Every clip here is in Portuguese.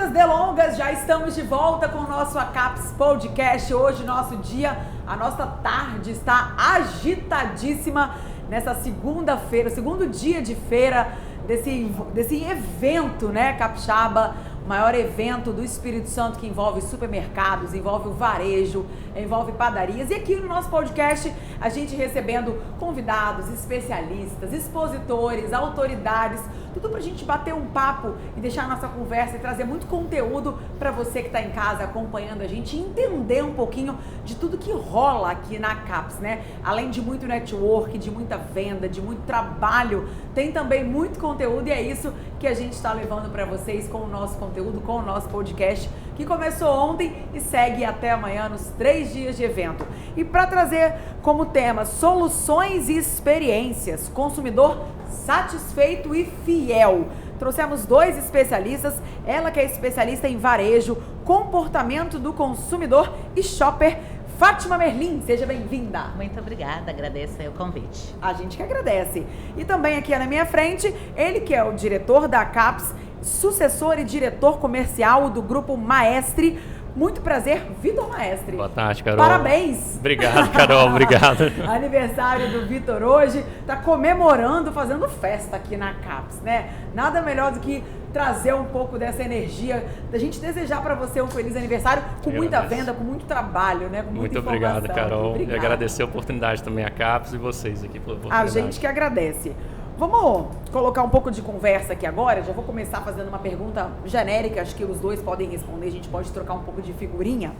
muitas delongas, já estamos de volta com o nosso ACAPS Podcast. Hoje, nosso dia, a nossa tarde está agitadíssima nessa segunda-feira, o segundo dia de feira desse evento, né, capixaba, o maior evento do Espírito Santo, que envolve supermercados, envolve o varejo, envolve padarias. E aqui no nosso podcast, a gente recebendo convidados, especialistas, expositores, autoridades, tudo pra gente bater um papo e deixar a nossa conversa e trazer muito conteúdo para você que está em casa acompanhando a gente e entender um pouquinho de tudo que rola aqui na ACAPS, né? Além de muito network, de muita venda, de muito trabalho, tem também muito conteúdo e é isso que a gente está levando para vocês com o nosso conteúdo, com o nosso podcast, que começou ontem e segue até amanhã nos 3 dias de evento. E para trazer como tema soluções e experiências, consumidor satisfeito e fiel, trouxemos 2 especialistas, ela que é especialista em varejo, comportamento do consumidor e shopper, Fátima Merlin, seja bem-vinda. Muito obrigada, agradeço aí o convite. A gente que agradece. E também aqui na minha frente, ele que é o diretor da ACAPS, sucessor e diretor comercial do Grupo Maestre. Muito prazer, Vitor Maestre. Boa tarde, Carol. Parabéns. Obrigado, Carol, obrigado. Aniversário do Vitor hoje, tá comemorando, fazendo festa aqui na ACAPS, né? Nada melhor do que trazer um pouco dessa energia, da gente desejar para você um feliz aniversário com muita venda, com muito trabalho, né? Com muita muito obrigado, Carol. Obrigado. E agradecer a oportunidade também à CAPS e vocês aqui pela oportunidade. A gente que agradece. Vamos colocar um pouco de conversa aqui agora. Já vou começar fazendo uma pergunta genérica, acho que os dois podem responder, a gente pode trocar um pouco de figurinha.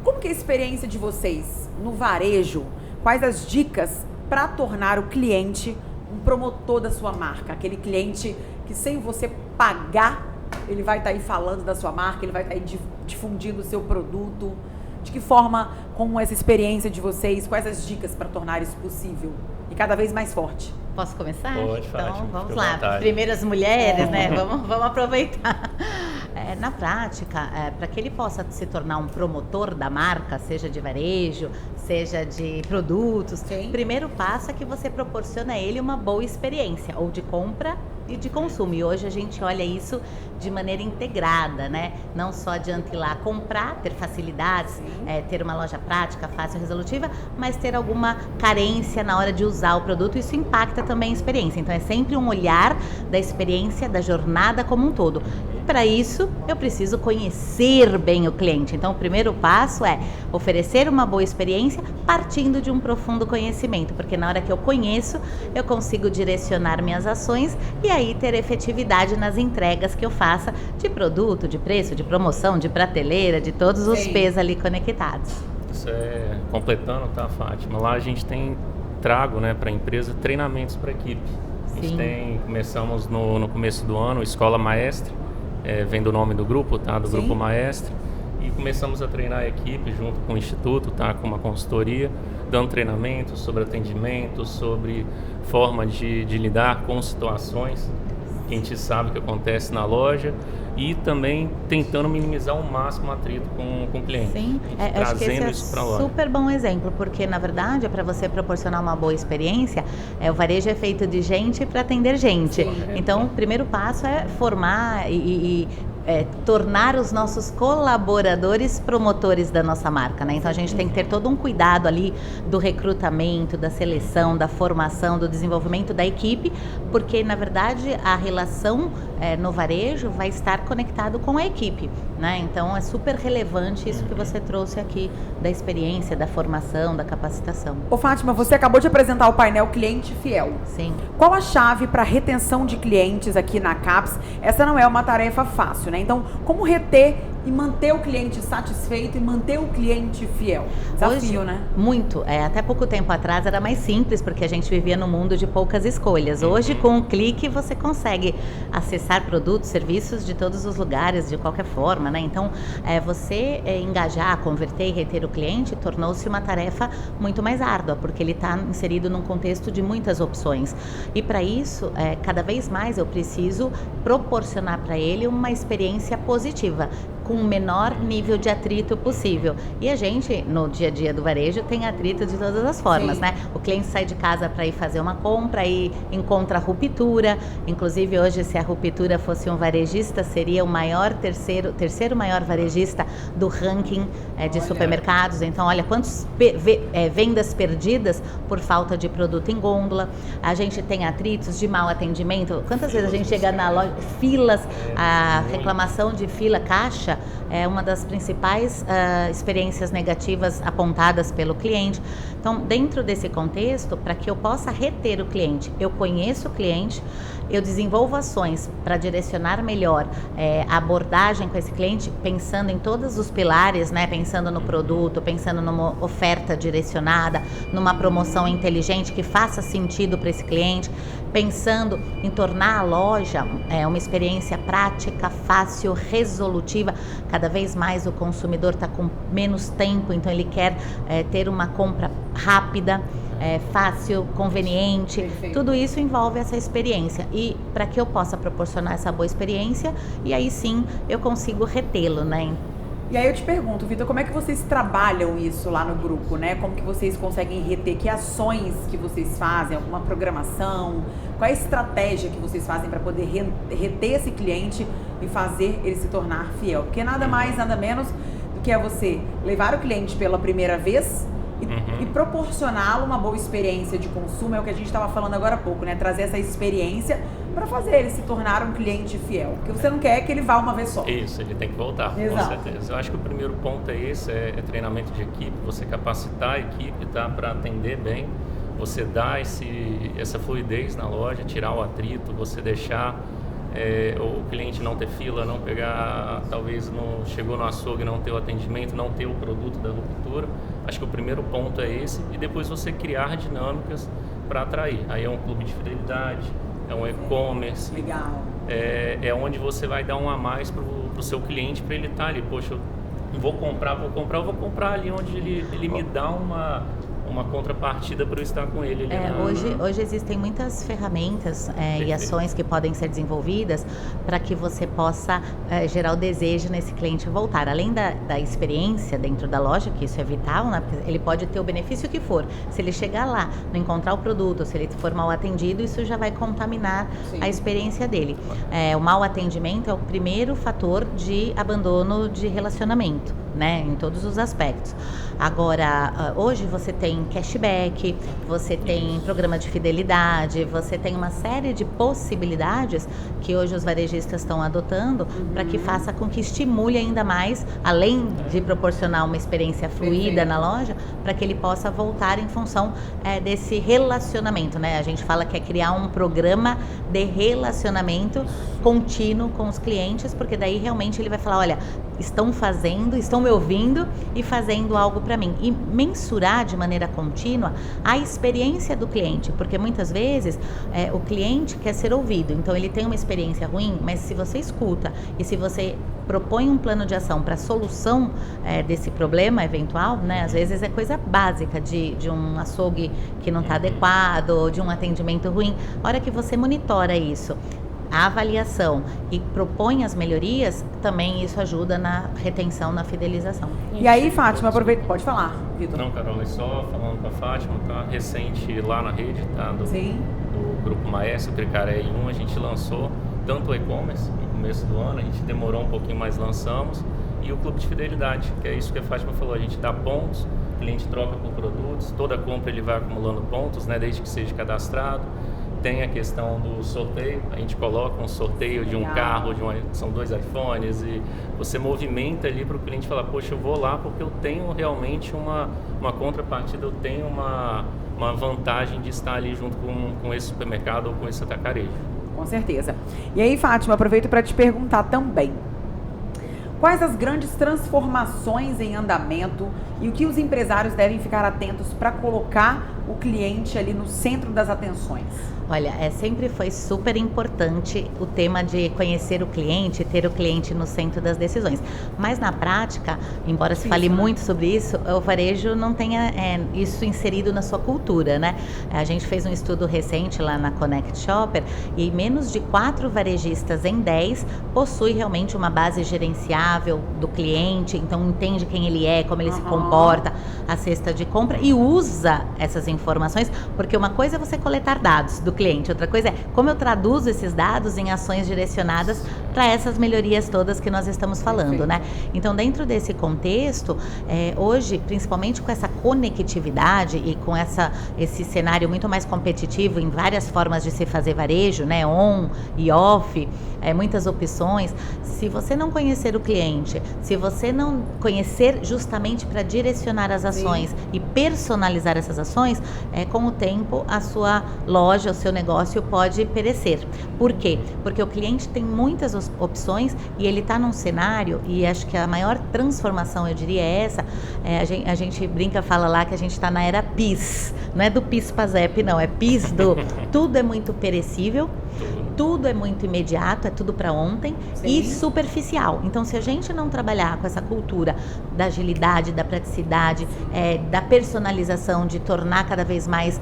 Como que é a experiência de vocês no varejo? Quais as dicas para tornar o cliente um promotor da sua marca? Aquele cliente que sem você pagar, ele vai estar aí falando da sua marca, ele vai estar aí difundindo o seu produto. De que forma, com essa experiência de vocês, quais as dicas para tornar isso possível e cada vez mais forte? Posso começar? Pode, então, Fátima, vamos lá. Primeiro as mulheres, né? Vamos aproveitar. Na prática, para que ele possa se tornar um promotor da marca, seja de varejo, seja de produtos, o primeiro passo é que você proporciona a ele uma boa experiência, ou de compra e de consumo. E hoje a gente olha isso de maneira integrada, né? Não só adianta ir lá comprar, ter facilidades, ter uma loja prática, fácil, resolutiva, mas ter alguma carência na hora de usar o produto. Isso impacta também a experiência. Então é sempre um olhar da experiência, da jornada como um todo. Para isso, eu preciso conhecer bem o cliente. Então, o primeiro passo é oferecer uma boa experiência partindo de um profundo conhecimento, porque na hora que eu conheço, eu consigo direcionar minhas ações e aí ter efetividade nas entregas que eu faça de produto, de preço, de promoção, de prateleira, de todos os P's ali conectados. Isso é completando, tá, Fátima? Lá a gente trago, né, para a empresa treinamentos para a equipe. A gente começamos no começo do ano, Escola Maestre. Vem do nome do grupo, tá? Do Grupo Maestre. E começamos a treinar a equipe junto com o Instituto, tá? Com uma consultoria, dando treinamentos sobre atendimento, sobre forma de lidar com situações que a gente sabe que acontece na loja e também tentando minimizar ao máximo o atrito com o cliente. Sim, acho que esse é super bom exemplo, porque na verdade é para você proporcionar uma boa experiência, o varejo é feito de gente para atender gente. Então o primeiro passo é formar e tornar os nossos colaboradores promotores da nossa marca, né? Então a gente tem que ter todo um cuidado ali do recrutamento, da seleção, da formação, do desenvolvimento da equipe, porque na verdade a relação no varejo vai estar conectado com a equipe, né? Então é super relevante isso que você trouxe aqui da experiência, da formação, da capacitação. Ô Fátima, você acabou de apresentar o painel Cliente Fiel. Sim. Qual a chave para retenção de clientes aqui na ACAPS? Essa não é uma tarefa fácil, né? Então, como reter e manter o cliente satisfeito e manter o cliente fiel? Desafio, hoje, né? Muito. Até pouco tempo atrás era mais simples, porque a gente vivia num mundo de poucas escolhas. Hoje, com um clique, você consegue acessar produtos, serviços de todos os lugares, de qualquer forma, né? Então, você engajar, converter e reter o cliente tornou-se uma tarefa muito mais árdua, porque ele está inserido num contexto de muitas opções. E para isso, cada vez mais eu preciso proporcionar para ele uma experiência positiva. com o menor nível de atrito possível. E a gente, no dia a dia do varejo, tem atrito de todas as formas, Sim. né? O cliente sai de casa para ir fazer uma compra e encontra ruptura. Inclusive, hoje, se a ruptura fosse um varejista, seria o terceiro maior varejista do ranking de supermercados. Então, olha quantas vendas perdidas por falta de produto em gôndola. A gente tem atritos de mau atendimento. Quantas vezes a gente chega na loja, filas, a reclamação de fila, caixa, é uma das principais experiências negativas apontadas pelo cliente. Então, dentro desse contexto, para que eu possa reter o cliente, eu conheço o cliente, eu desenvolvo ações para direcionar melhor a abordagem com esse cliente, pensando em todos os pilares, né? Pensando no produto, pensando numa oferta direcionada, numa promoção inteligente que faça sentido para esse cliente, pensando em tornar a loja uma experiência prática, fácil, resolutiva. Cada vez mais o consumidor está com menos tempo, então ele quer ter uma compra rápida, fácil, conveniente. Perfeito. Tudo isso envolve essa experiência. E para que eu possa proporcionar essa boa experiência, e aí sim eu consigo retê-lo, né? E aí eu te pergunto, Vitor, como é que vocês trabalham isso lá no grupo, né? Como que vocês conseguem reter? Que ações que vocês fazem? Alguma programação? Qual é a estratégia que vocês fazem para poder reter esse cliente e fazer ele se tornar fiel? Porque nada mais, nada menos do que você levar o cliente pela primeira vez e proporcioná-lo uma boa experiência de consumo. É o que a gente estava falando agora há pouco, né? Trazer essa experiência para fazer ele se tornar um cliente fiel. Porque você não quer que ele vá uma vez só. Isso, ele tem que voltar, Exato. com certeza. Eu acho que o primeiro ponto é esse, é treinamento de equipe, você capacitar a equipe, tá, para atender bem, você dar essa fluidez na loja, tirar o atrito, você deixar o cliente não ter fila, não pegar, talvez não chegou no açougue, não ter o atendimento, não ter o produto da ruptura. Acho que o primeiro ponto é esse, e depois você criar dinâmicas para atrair. Aí é um clube de fidelidade, é um e-commerce. Legal. É onde você vai dar um a mais pro seu cliente, para ele estar ali. Poxa, eu vou comprar ali onde ele me dá uma contrapartida para eu estar com ele. Hoje existem muitas ferramentas e ações que podem ser desenvolvidas para que você possa gerar o desejo nesse cliente voltar. Além da experiência dentro da loja, que isso é vital, né? Porque ele pode ter o benefício que for. Se ele chegar lá, não encontrar o produto, se ele for mal atendido, isso já vai contaminar Sim. a experiência dele. O mau atendimento é o primeiro fator de abandono de relacionamento, né? Em todos os aspectos. Agora, hoje você tem cashback, você tem programa de fidelidade, você tem uma série de possibilidades que hoje os varejistas estão adotando para que faça com que estimule ainda mais, além de proporcionar uma experiência fluida na loja, para que ele possa voltar em função desse relacionamento, né? A gente fala que é criar um programa de relacionamento contínuo com os clientes, porque daí realmente ele vai falar, olha, estão me ouvindo e fazendo algo para mim. E mensurar de maneira contínua a experiência do cliente, porque muitas vezes o cliente quer ser ouvido, então ele tem uma experiência ruim, mas se você escuta e se você propõe um plano de ação para a solução desse problema eventual, né? Às vezes é coisa básica de um açougue que não está adequado, ou de um atendimento ruim. A hora que você monitora isso, a avaliação e propõe as melhorias, também isso ajuda na retenção, na fidelização. E aí, Fátima, aproveita, pode falar, Vitor. Não, Carol, é só falando com a Fátima, tá? Recente lá na rede, tá? Do Grupo Maestro, Tricaré 1, a gente lançou tanto o e-commerce no começo do ano, a gente demorou um pouquinho, mas lançamos, e o clube de fidelidade, que é isso que a Fátima falou, a gente dá pontos, o cliente troca por produtos, toda compra ele vai acumulando pontos, né? Desde que seja cadastrado. Tem a questão do sorteio, a gente coloca um sorteio de um carro, são 2 iPhones, e você movimenta ali para o cliente falar, poxa, eu vou lá porque eu tenho realmente uma contrapartida, eu tenho uma vantagem de estar ali junto com esse supermercado ou com esse atacarejo. Com certeza. E aí, Fátima, aproveito para te perguntar também, quais as grandes transformações em andamento e o que os empresários devem ficar atentos para colocar o cliente ali no centro das atenções? Olha, sempre foi super importante o tema de conhecer o cliente, ter o cliente no centro das decisões. Mas na prática, embora se fale muito sobre isso, o varejo não tenha isso inserido na sua cultura, né? A gente fez um estudo recente lá na Connect Shopper e menos de 4 varejistas em 10 possui realmente uma base gerenciável do cliente, então entende quem ele é, como ele se comporta, a cesta de compra e usa essas informações, porque uma coisa é você coletar dados do cliente, outra coisa é como eu traduzo esses dados em ações direcionadas para essas melhorias todas que nós estamos falando, né? Então, dentro desse contexto, hoje, principalmente com essa conectividade e com esse cenário muito mais competitivo em várias formas de se fazer varejo, né? On e off, muitas opções. Se você não conhecer o cliente, se você não conhecer justamente para direcionar as ações e personalizar essas ações, com o tempo a sua loja, o seu negócio pode perecer. Por quê? Porque o cliente tem muitas opções e ele está num cenário, e acho que a maior transformação, eu diria, é essa. A gente brinca, fala lá que a gente está na era PIS. Não é do PIS PASEP, não. É PIS do tudo é muito perecível, tudo é muito imediato, é tudo para ontem e superficial. Então, se a gente não trabalhar com essa cultura da agilidade, da praticidade, da personalização, de tornar cada vez mais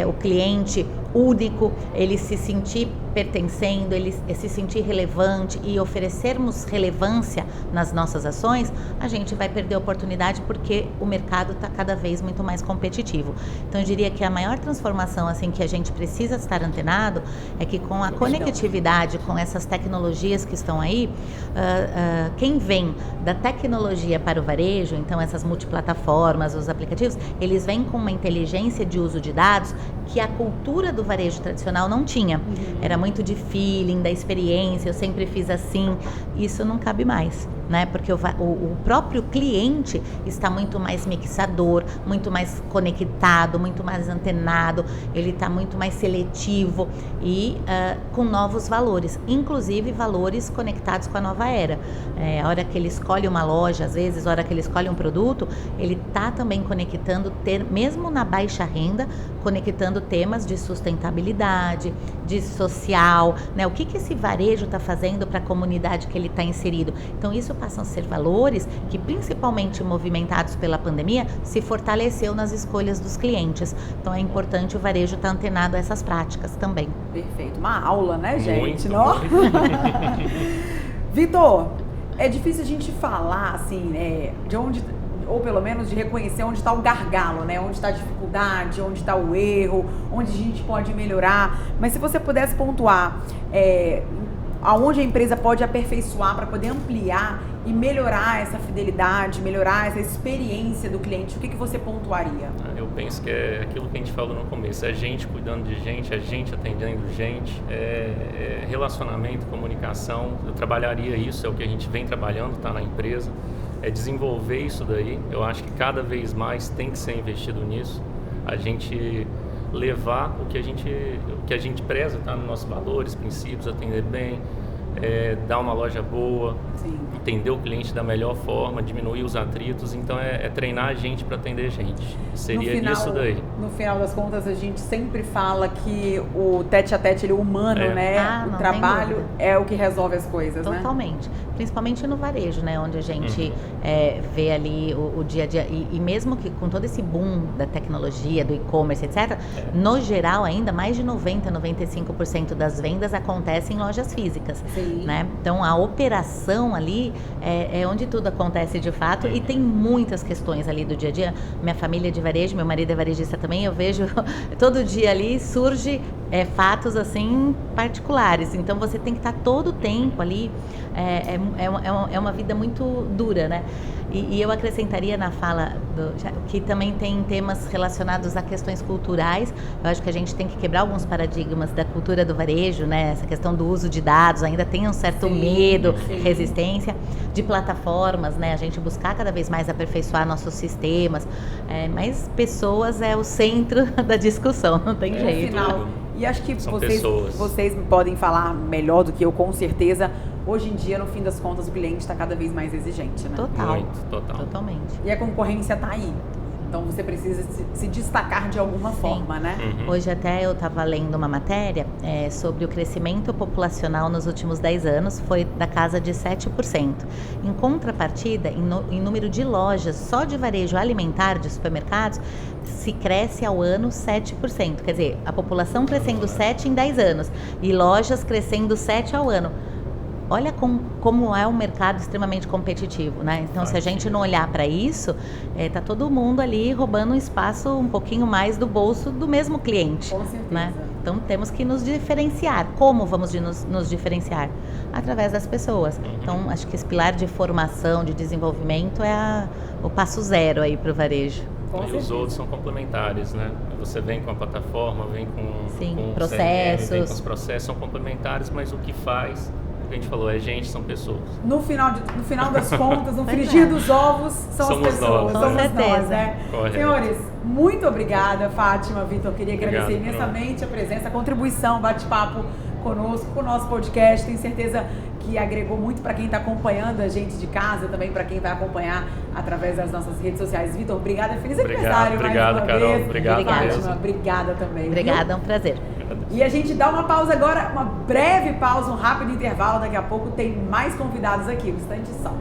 o cliente único, ele se sentir pertencendo, ele se sentir relevante e oferecermos relevância nas nossas ações, a gente vai perder a oportunidade porque o mercado está cada vez muito mais competitivo. Então, eu diria que a maior transformação assim que a gente precisa estar antenado é que com a conectividade, com essas tecnologias que estão aí, quem vem da tecnologia para o varejo, então essas multiplataformas, os aplicativos, eles vêm com uma inteligência de uso de dados que a cultura do varejo tradicional não tinha. Era muito de feeling, da experiência, eu sempre fiz assim. Isso não cabe mais, né? Porque o próprio cliente está muito mais mixador, muito mais conectado, muito mais antenado, ele está muito mais seletivo e com novos valores, inclusive valores conectados com a nova era. A hora que ele escolhe uma loja, às vezes, a hora que ele escolhe um produto, ele está também conectando, mesmo na baixa renda, conectando temas de sustentabilidade, de social, né? O que esse varejo está fazendo para a comunidade que ele está inserido? Então, isso passam a ser valores que, principalmente movimentados pela pandemia, se fortaleceu nas escolhas dos clientes. Então, é importante o varejo estar antenado a essas práticas também. Perfeito. Uma aula, né, gente? Muito. Não? Vitor, é difícil a gente falar, assim, de onde, ou pelo menos de reconhecer onde está o gargalo, né? Onde está a dificuldade, onde está o erro, onde a gente pode melhorar. Mas se você pudesse pontuar aonde a empresa pode aperfeiçoar para poder ampliar e melhorar essa fidelidade, melhorar essa experiência do cliente, o que você pontuaria? Eu penso que é aquilo que a gente falou no começo, é gente cuidando de gente, é gente atendendo gente, é relacionamento, comunicação. Eu trabalharia isso, é o que a gente vem trabalhando, tá na empresa, é desenvolver isso daí. Eu acho que cada vez mais tem que ser investido nisso, a gente levar o que a gente preza, tá, nos nossos valores, princípios, atender bem, dar uma loja boa, entender o cliente da melhor forma, diminuir os atritos. Então é treinar a gente para atender gente. Seria isso daí. No final das contas, a gente sempre fala que o tete a tete, ele é humano, né? O trabalho é o que resolve as coisas, Totalmente. Principalmente no varejo, né? Onde a gente vê ali o dia a dia. E mesmo que com todo esse boom da tecnologia, do e-commerce, etc., no geral ainda, mais de 95% das vendas acontecem em lojas físicas. Né? Então, a operação ali é onde tudo acontece de fato e tem muitas questões ali do dia a dia. Minha família é de varejo, meu marido é varejista também, eu vejo todo dia ali surge fatos assim particulares. Então, você tem que estar todo o tempo ali. É uma vida muito dura, né? E eu acrescentaria na fala que também tem temas relacionados a questões culturais. Eu acho que a gente tem que quebrar alguns paradigmas da cultura do varejo, né? Essa questão do uso de dados, ainda tem um certo medo, resistência de plataformas, né? A gente buscar cada vez mais aperfeiçoar nossos sistemas, mas pessoas é o centro da discussão, não tem jeito. Final. E acho que vocês podem falar melhor do que eu, com certeza. Hoje em dia, no fim das contas, o cliente está cada vez mais exigente, né? Total. Muito, total. Totalmente. E a concorrência está aí. Então você precisa se destacar de alguma forma, né? Hoje até eu estava lendo uma matéria sobre o crescimento populacional nos últimos 10 anos, foi da casa de 7%. Em contrapartida, em número de lojas só de varejo alimentar, de supermercados, se cresce ao ano 7%. Quer dizer, a população crescendo 7 em 10 anos e lojas crescendo 7 ao ano. Olha como é um mercado extremamente competitivo, né? Então, se a gente não olhar para isso, tá todo mundo ali roubando um espaço um pouquinho mais do bolso do mesmo cliente. Com certeza. Né? Então, temos que nos diferenciar. Como vamos nos diferenciar? Através das pessoas. Então, acho que esse pilar de formação, de desenvolvimento é o passo zero aí para o varejo. E os outros são complementares, né? Você vem com a plataforma, vem com processos. CRM, vem com os processos, são complementares, mas o que faz... O que a gente falou, são pessoas. No final das contas, no frigir dos ovos, são as pessoas. Com certeza. Né? Senhores, muito obrigada, Fátima, Vitor. Queria agradecer imensamente a presença, a contribuição, bate-papo conosco, com o nosso podcast. Tenho certeza que agregou muito para quem está acompanhando a gente de casa, também para quem vai acompanhar através das nossas redes sociais. Vitor, obrigada. Feliz aniversário mais uma Carol. vez. Obrigado, Fátima, obrigada também. Obrigada, é um prazer. E a gente dá uma pausa agora, uma breve pausa, um rápido intervalo. Daqui a pouco tem mais convidados aqui. Um instante só.